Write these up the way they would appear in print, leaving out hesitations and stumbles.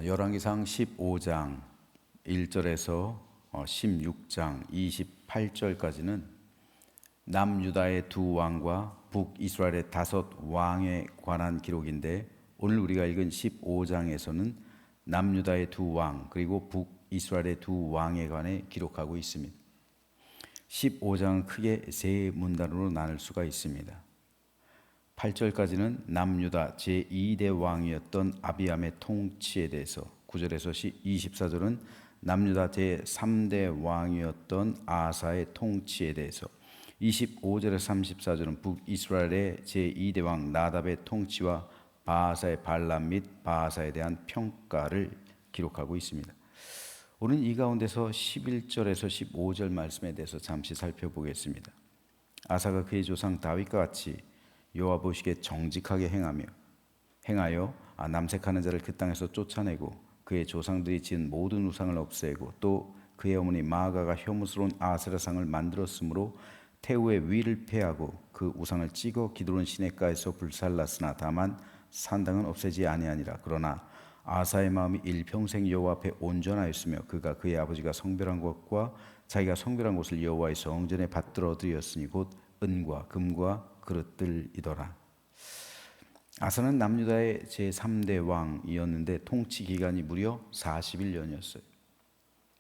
열왕기상 15장 1절에서 16장 28절까지는 남유다의 두 왕과 북이스라엘의 5왕에 관한 기록인데, 오늘 우리가 읽은 15장에서는 남유다의 두 왕 그리고 북이스라엘의 두 왕에 관해 기록하고 있습니다. 15장은 크게 세 문단으로 나눌 수가 있습니다. 8절까지는 남유다 제2대 왕이었던 아비암의 통치에 대해서, 9절에서 24절은 남유다 제3대 왕이었던 아사의 통치에 대해서, 25절에서 34절은 북이스라엘의 제2대 왕 나답의 통치와 바하사의 반란 및 바하사에 대한 평가를 기록하고 있습니다. 오늘 이 가운데서 11절에서 15절 말씀에 대해서 잠시 살펴보겠습니다. 아사가 그의 조상 다윗과 같이 여호와 보시기에 정직하게 행하여 남색하는 자를 그 땅에서 쫓아내고 그의 조상들이 지은 모든 우상을 없애고 또 그의 어머니 마아가가 혐오스러운 아세라상을 만들었으므로 태우의 위를 패하고 그 우상을 찍어 기드론 시냇가에서 불살랐으나 다만 산당은 없애지 아니하니라. 그러나 아사의 마음이 일평생 여호와 앞에 온전하였으며 그가 그의 아버지가 성별한 것과 자기가 성별한 곳을 여호와의 성전에 받들어 드렸으니 곧 은과 금과 그릇들이더라. 아사는 남유다의 제3대 왕이었는데 통치 기간이 무려 41년이었어요.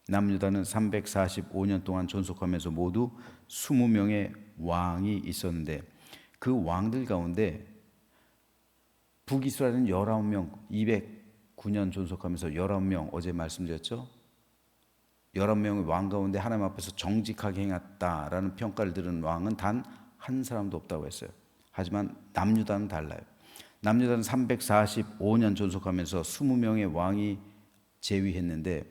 남유다는 345년 동안 존속하면서 모두 20명의 왕이 있었는데, 그 왕들 가운데 북이스라엘은 19명, 209년 존속하면서 19명, 어제 말씀드렸죠? 19명의 왕 가운데 하나님 앞에서 정직하게 행했다라는 평가를 들은 왕은 단 한 사람도 없다고 했어요. 하지만 남유다는 달라요. 남유다는 345년 존속하면서 20명의 왕이 재위했는데,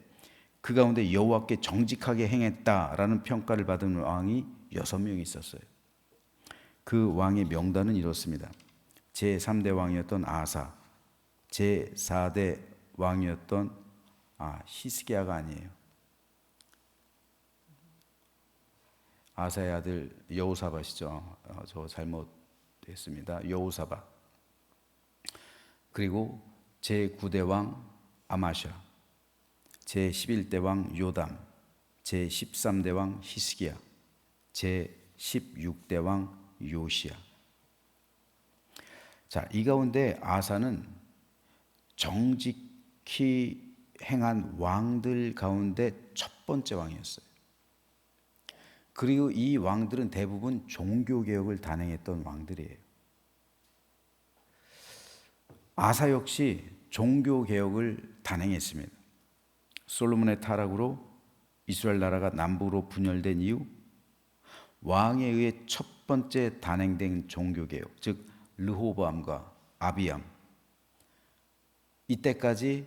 그 가운데 여호와께 정직하게 행했다라는 평가를 받은 왕이 6명이 있었어요. 그 왕의 명단은 이렇습니다. 제3대 왕이었던 아사, 제4대 왕이었던 히스기야가 아니에요. 아사의 아들 여호사밧이죠. 저 잘못했습니다. 여호사밧. 그리고 제9대 왕 아마샤, 제11대 왕 요담, 제13대 왕 히스기야, 제16대 왕 요시야. 자, 이 가운데 아사는 정직히 행한 왕들 가운데 첫 번째 왕이었어요. 그리고 이 왕들은 대부분 종교개혁을 단행했던 왕들이에요. 아사 역시 종교개혁을 단행했습니다. 솔로몬의 타락으로 이스라엘 나라가 남북으로 분열된 이후 왕에 의해 첫 번째 단행된 종교개혁, 즉 르호보암과 아비암, 이때까지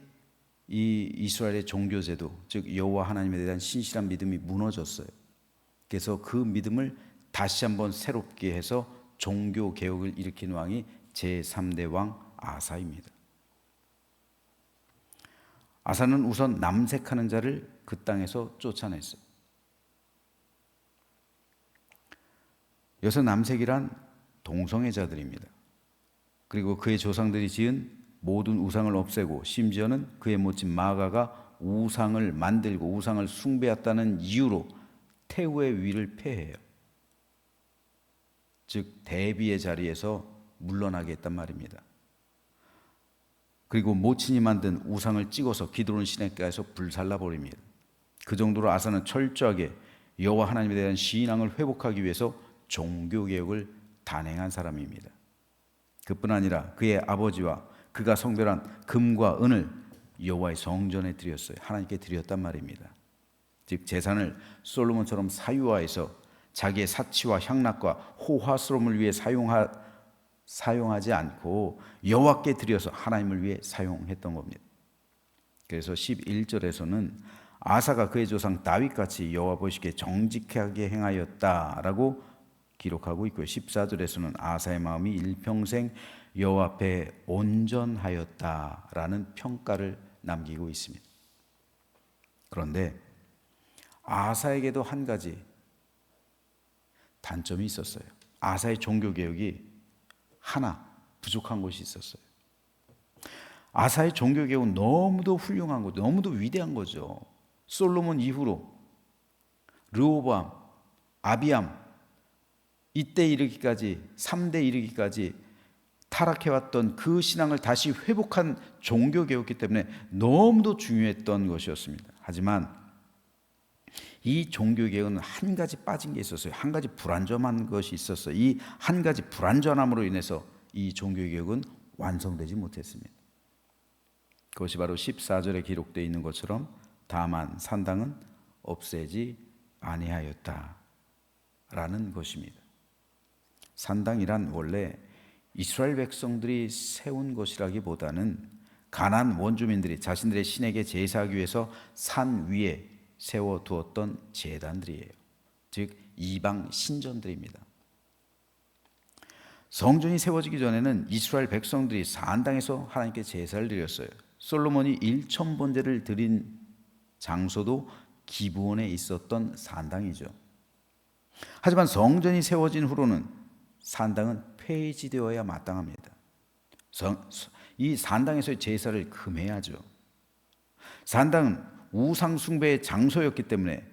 이 이스라엘의 종교제도, 즉 여호와 하나님에 대한 신실한 믿음이 무너졌어요. 그래서 그 믿음을 다시 한번 새롭게 해서 종교개혁을 일으킨 왕이 제3대 왕 아사입니다. 아사는 우선 남색하는 자를 그 땅에서 쫓아냈어요. 여기서 남색이란 동성애자들입니다. 그리고 그의 조상들이 지은 모든 우상을 없애고 심지어는 그의 모친 마아가가 우상을 만들고 우상을 숭배했다는 이유로 태우의 위를 폐해요. 즉 대비의 자리에서 물러나게 했단 말입니다. 그리고 모친이 만든 우상을 찍어서 기드론 시냇가에서 불살라버립니다. 그 정도로 아사는 철저하게 여호와 하나님에 대한 신앙을 회복하기 위해서 종교개혁을 단행한 사람입니다. 그뿐 아니라 그의 아버지와 그가 성별한 금과 은을 여호와의 성전에 드렸어요. 하나님께 드렸단 말입니다. 즉 제산을 솔로몬처럼 사유화해서 자기의 사치와 향락과 호화스러움을 위해 사용하지 않고 여호와께 드려서 하나님을 위해 사용했던 겁니다. 그래서 11절에서는 아사가 그의 조상 다윗같이 여호와 보시기에 정직하게 행하였다라고 기록하고 있고요. 14절에서는 아사의 마음이 일평생 여호와 앞에 온전하였다라는 평가를 남기고 있습니다. 그런데 아사에게도 한 가지 단점이 있었어요. 아사의 종교개혁이 하나 부족한 것이 있었어요. 아사의 종교개혁은 너무도 훌륭한 거죠. 너무도 위대한 거죠. 솔로몬 이후로 르호보암, 아비암 이때 이르기까지 3대 이르기까지 타락해왔던 그 신앙을 다시 회복한 종교개혁이기 때문에 너무도 중요했던 것이었습니다. 하지만 이 종교개혁은 한 가지 빠진 게 있었어요. 한 가지 불완전한 것이 있었어요. 이 한 가지 불완전함으로 인해서 이 종교개혁은 완성되지 못했습니다. 그것이 바로 14절에 기록되어 있는 것처럼 다만 산당은 없애지 아니하였다라는 것입니다. 산당이란 원래 이스라엘 백성들이 세운 것이라기보다는 가나안 원주민들이 자신들의 신에게 제사하기 위해서 산 위에 세워두었던 제단들이에요. 즉 이방 신전들입니다. 성전이 세워지기 전에는 이스라엘 백성들이 산당에서 하나님께 제사를 드렸어요. 솔로몬이 1,000번제를 드린 장소도 기브온에 있었던 산당이죠. 하지만 성전이 세워진 후로는 산당은 폐지되어야 마땅합니다. 이 산당에서의 제사를 금해야죠. 산당은 우상 숭배의 장소였기 때문에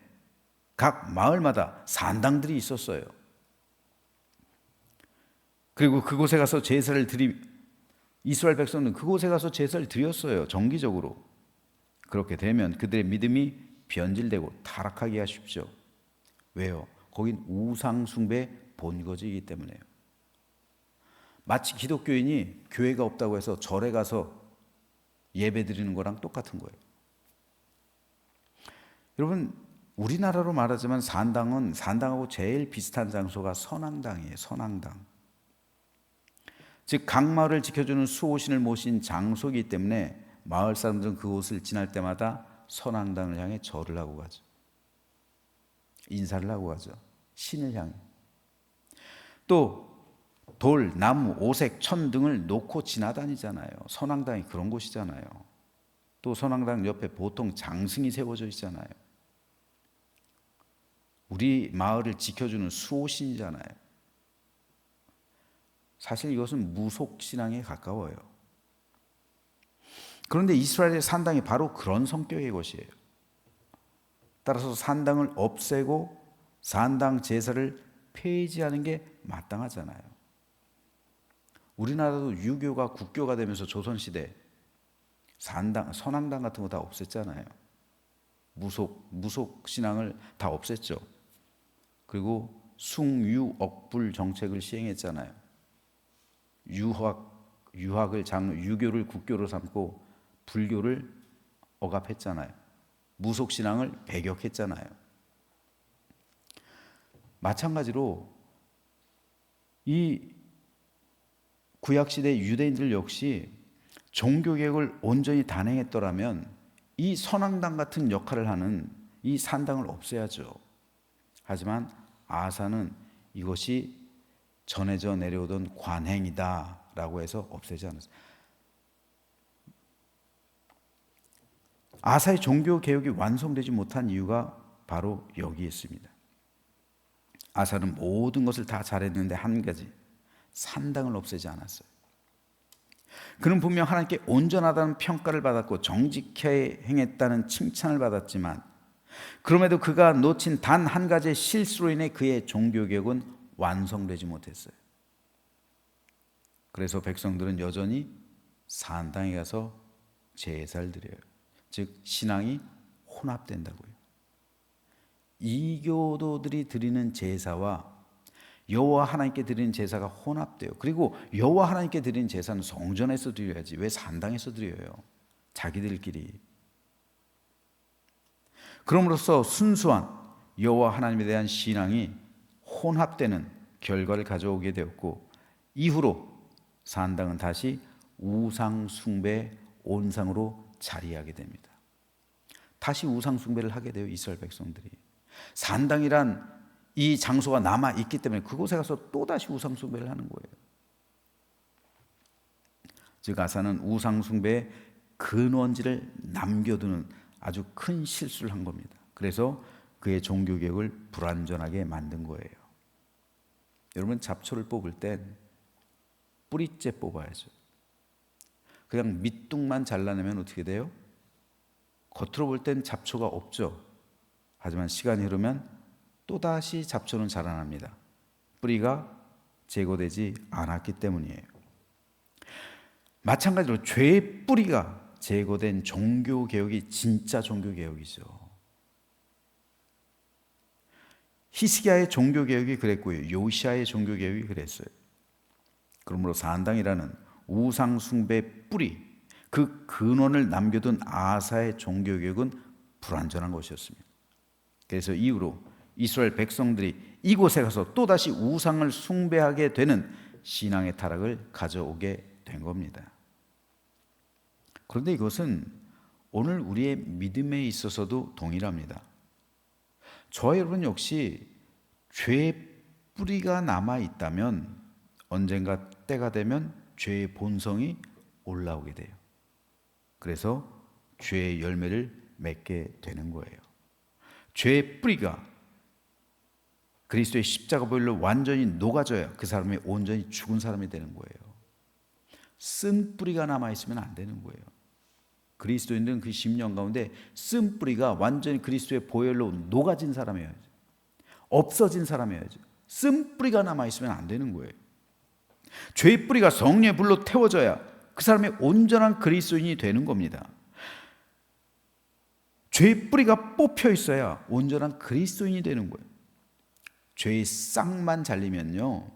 각 마을마다 산당들이 있었어요. 그리고 그곳에 가서 제사를 이스라엘 백성은 그곳에 가서 제사를 드렸어요. 정기적으로. 그렇게 되면 그들의 믿음이 변질되고 타락하게 하십시오. 왜요? 거긴 우상 숭배 본거지이기 때문에요. 마치 기독교인이 교회가 없다고 해서 절에 가서 예배 드리는 거랑 똑같은 거예요. 여러분, 우리나라로 말하자면 산당하고 제일 비슷한 장소가 선앙당이에요. 선앙당. 즉 각 마을을 지켜주는 수호신을 모신 장소이기 때문에 마을 사람들은 그곳을 지날 때마다 선앙당을 향해 절을 하고 가죠. 인사를 하고 가죠. 신을 향해. 또 돌, 나무, 오색, 천 등을 놓고 지나다니잖아요. 선앙당이 그런 곳이잖아요. 또 선앙당 옆에 보통 장승이 세워져 있잖아요. 우리 마을을 지켜주는 수호신이잖아요. 사실 이것은 무속신앙에 가까워요. 그런데 이스라엘의 산당이 바로 그런 성격의 것이에요. 따라서 산당을 없애고 산당 제사를 폐지하는 게 마땅하잖아요. 우리나라도 유교가 국교가 되면서 조선시대 선앙당 같은 거 다 없앴잖아요. 무속 신앙을 다 없앴죠. 그리고 숭유억불 정책을 시행했잖아요. 유교를 국교로 삼고 불교를 억압했잖아요. 무속 신앙을 배격했잖아요. 마찬가지로 이 구약시대 유대인들 역시 종교개혁을 온전히 단행했더라면 이 선앙당 같은 역할을 하는 이 산당을 없애야죠. 하지만 아사는 이것이 전해져 내려오던 관행이다라고 해서 없애지 않았어요. 아사의 종교개혁이 완성되지 못한 이유가 바로 여기 있습니다. 아사는 모든 것을 다 잘했는데 한 가지, 산당을 없애지 않았어요. 그는 분명 하나님께 온전하다는 평가를 받았고 정직하게 행했다는 칭찬을 받았지만 그럼에도 그가 놓친 단 한 가지의 실수로 인해 그의 종교개혁은 완성되지 못했어요. 그래서 백성들은 여전히 산당에 가서 제사를 드려요. 즉 신앙이 혼합된다고요. 이교도들이 드리는 제사와 여호와 하나님께 드리는 제사가 혼합돼요. 그리고 여호와 하나님께 드리는 제사는 성전에서 드려야지 왜 산당에서 드려요? 자기들끼리. 그럼으로써 순수한 여호와 하나님에 대한 신앙이 혼합되는 결과를 가져오게 되었고 이후로 산당은 다시 우상 숭배 온상으로 자리하게 됩니다. 다시 우상 숭배를 하게 돼요. 이스라엘 백성들이. 산당이란 이 장소가 남아 있기 때문에 그곳에 가서 또 다시 우상 숭배를 하는 거예요. 즉 아사는 우상 숭배의 근원지를 남겨두는 아주 큰 실수를 한 겁니다. 그래서 그의 종교개혁을 불완전하게 만든 거예요. 여러분 잡초를 뽑을 땐 뿌리째 뽑아야죠. 그냥 밑둥만 잘라내면 어떻게 돼요? 겉으로 볼 땐 잡초가 없죠. 하지만 시간이 흐르면 또다시 잡초는 자라납니다. 뿌리가 제거되지 않았기 때문이에요. 마찬가지로 죄의 뿌리가 제거된 종교개혁이 진짜 종교개혁이죠. 히스기야의 종교개혁이 그랬고요, 요시야의 종교개혁이 그랬어요. 그러므로 산당이라는 우상숭배 뿌리, 그 근원을 남겨둔 아사의 종교개혁은 불완전한 것이었습니다. 그래서 이후로 이스라엘 백성들이 이곳에 가서 또다시 우상을 숭배하게 되는 신앙의 타락을 가져오게 된 겁니다. 그런데 이것은 오늘 우리의 믿음에 있어서도 동일합니다. 저와 여러분 역시 죄의 뿌리가 남아있다면 언젠가 때가 되면 죄의 본성이 올라오게 돼요. 그래서 죄의 열매를 맺게 되는 거예요. 죄의 뿌리가 그리스도의 십자가 보혈로 완전히 녹아져야 그 사람이 온전히 죽은 사람이 되는 거예요. 쓴 뿌리가 남아있으면 안 되는 거예요. 그리스도인들은 그 10년 가운데 쓴 뿌리가 완전히 그리스도의 보혈로 녹아진 사람이어야죠. 없어진 사람이어야죠. 쓴 뿌리가 남아있으면 안 되는 거예요. 죄의 뿌리가 성령의 불로 태워져야 그 사람이 온전한 그리스도인이 되는 겁니다. 죄의 뿌리가 뽑혀 있어야 온전한 그리스도인이 되는 거예요. 죄의 싹만 잘리면요,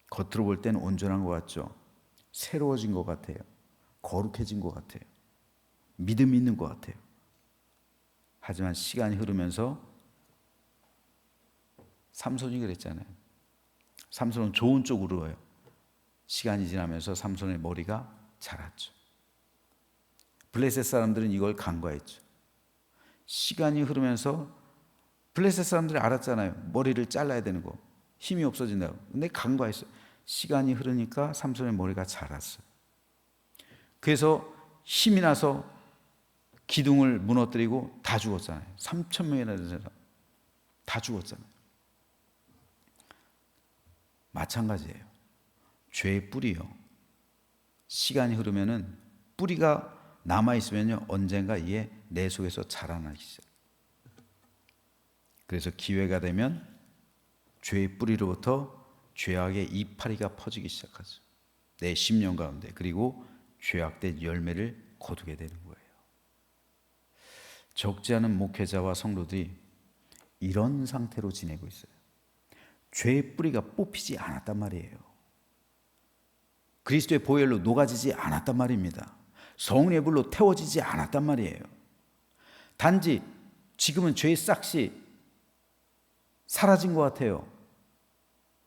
겉으로 볼 때는 온전한 것 같죠. 새로워진 것 같아요. 거룩해진 것 같아요. 믿음이 있는 것 같아요. 하지만 시간이 흐르면서 삼손이 그랬잖아요. 삼손은 좋은 쪽으로 가요. 시간이 지나면서 삼손의 머리가 자랐죠. 블레셋 사람들은 이걸 간과했죠. 시간이 흐르면서 블레셋 사람들이 알았잖아요. 머리를 잘라야 되는 거, 힘이 없어진다고. 근데 간과했어요. 시간이 흐르니까 삼손의 머리가 자랐어요. 그래서 힘이 나서 기둥을 무너뜨리고 다 죽었잖아요. 3,000명이나 되는 사람 다 죽었잖아요. 마찬가지예요. 죄의 뿌리요, 시간이 흐르면은 뿌리가 남아있으면요, 언젠가 이게 내 속에서 자라나기 시작해요. 그래서 기회가 되면 죄의 뿌리로부터 죄악의 이파리가 퍼지기 시작하죠. 내 심령 가운데. 그리고 죄악된 열매를 거두게 되는 거예요. 적지 않은 목회자와 성도들이 이런 상태로 지내고 있어요. 죄의 뿌리가 뽑히지 않았단 말이에요. 그리스도의 보혈로 녹아지지 않았단 말입니다. 성령의 불로 태워지지 않았단 말이에요. 단지 지금은 죄의 싹이 사라진 것 같아요.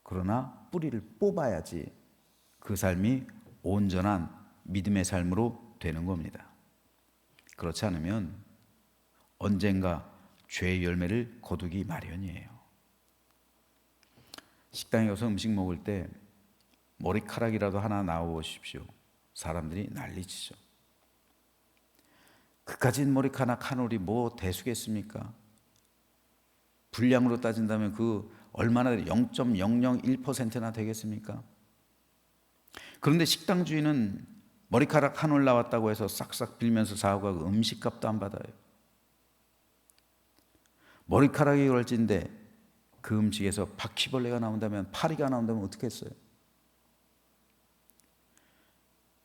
그러나 뿌리를 뽑아야지 그 삶이 온전한 믿음의 삶으로 되는 겁니다. 그렇지 않으면 언젠가 죄의 열매를 거두기 마련이에요. 식당에 가서 음식 먹을 때 머리카락이라도 하나 나오십시오. 사람들이 난리치죠. 그까진 머리카락 한 올이 뭐 대수겠습니까? 분량으로 따진다면 그 얼마나 0.001%나 되겠습니까? 그런데 식당 주인은 머리카락 한 올 나왔다고 해서 싹싹 빌면서 사오고 음식값도 안 받아요. 머리카락이 걸진데 그 음식에서 바퀴벌레가 나온다면, 파리가 나온다면 어떻게 했어요?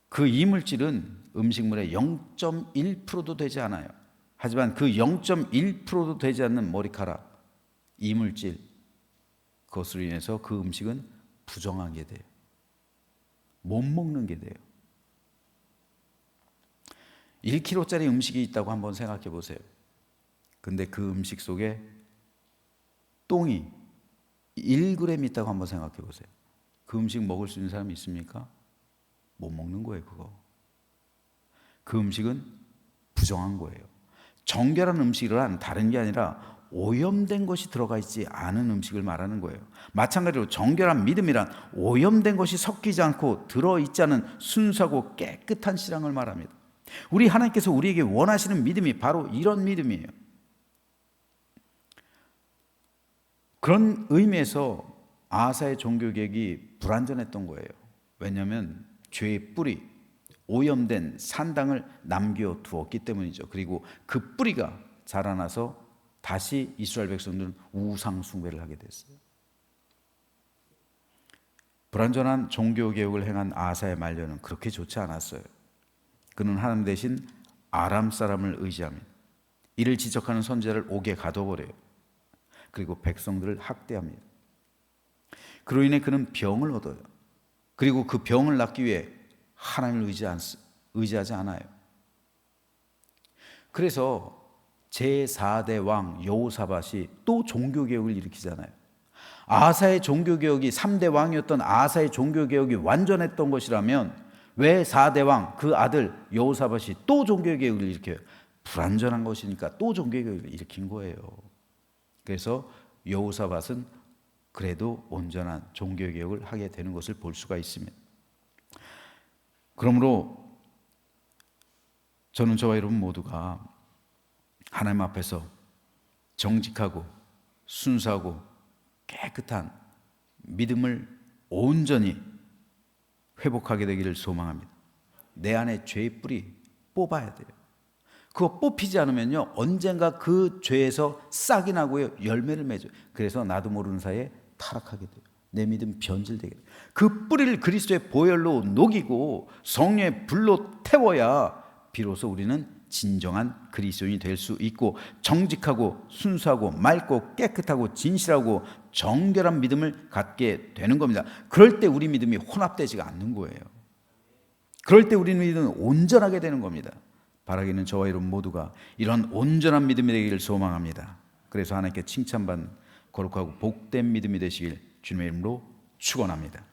그 이물질은 음식물의 0.1%도 되지 않아요. 하지만 그 0.1%도 되지 않는 머리카락, 이물질, 그것으로 인해서 그 음식은 부정한 게 돼요. 못 먹는 게 돼요. 1kg짜리 음식이 있다고 한번 생각해 보세요. 근데 그 음식 속에 똥이 1g 있다고 한번 생각해 보세요. 그 음식 먹을 수 있는 사람이 있습니까? 못 먹는 거예요, 그거. 그 음식은 부정한 거예요. 정결한 음식이란 다른 게 아니라 오염된 것이 들어가 있지 않은 음식을 말하는 거예요. 마찬가지로 정결한 믿음이란 오염된 것이 섞이지 않고 들어있지 않은 순수하고 깨끗한 신앙을 말합니다. 우리 하나님께서 우리에게 원하시는 믿음이 바로 이런 믿음이에요. 그런 의미에서 아하사의 종교개혁이 불완전했던 거예요. 왜냐하면 죄의 뿌리, 오염된 산당을 남겨두었기 때문이죠. 그리고 그 뿌리가 자라나서 다시 이스라엘 백성들은 우상 숭배를 하게 됐어요. 불완전한 종교개혁을 행한 아사의 말년은 그렇게 좋지 않았어요. 그는 하나님 대신 아람 사람을 의지합니다. 이를 지적하는 선지자를 옥에 가둬버려요. 그리고 백성들을 학대합니다. 그로 인해 그는 병을 얻어요. 그리고 그 병을 낫기 위해 하나님을 의지하지 않아요. 그래서 제4대 왕 여호사밧이 또 종교개혁을 일으키잖아요. 아사의 종교개혁이 3대 왕이었던 아사의 종교개혁이 완전했던 것이라면 왜 4대 왕 그 아들 여호사밧이 또 종교개혁을 일으켜요? 불완전한 것이니까 또 종교개혁을 일으킨 거예요. 그래서 여호사밧은 그래도 온전한 종교개혁을 하게 되는 것을 볼 수가 있습니다. 그러므로 저는 저와 여러분 모두가 하나님 앞에서 정직하고 순수하고 깨끗한 믿음을 온전히 회복하게 되기를 소망합니다. 내 안에 죄의 뿌리 뽑아야 돼요. 그거 뽑히지 않으면요 언젠가 그 죄에서 싹이 나고요 열매를 맺어요. 그래서 나도 모르는 사이에 타락하게 돼요. 내 믿음 변질되게 돼요. 그 뿌리를 그리스도의 보혈로 녹이고 성령의 불로 태워야 비로소 우리는 진정한 그리스도인이 될 수 있고 정직하고 순수하고 맑고 깨끗하고 진실하고 정결한 믿음을 갖게 되는 겁니다. 그럴 때 우리 믿음이 혼합되지가 않는 거예요. 그럴 때 우리 믿음은 온전하게 되는 겁니다. 바라기는 저와 여러분 모두가 이런 온전한 믿음이 되기를 소망합니다. 그래서 하나님께 칭찬받는 거룩하고 복된 믿음이 되시길 주님의 이름으로 축원합니다.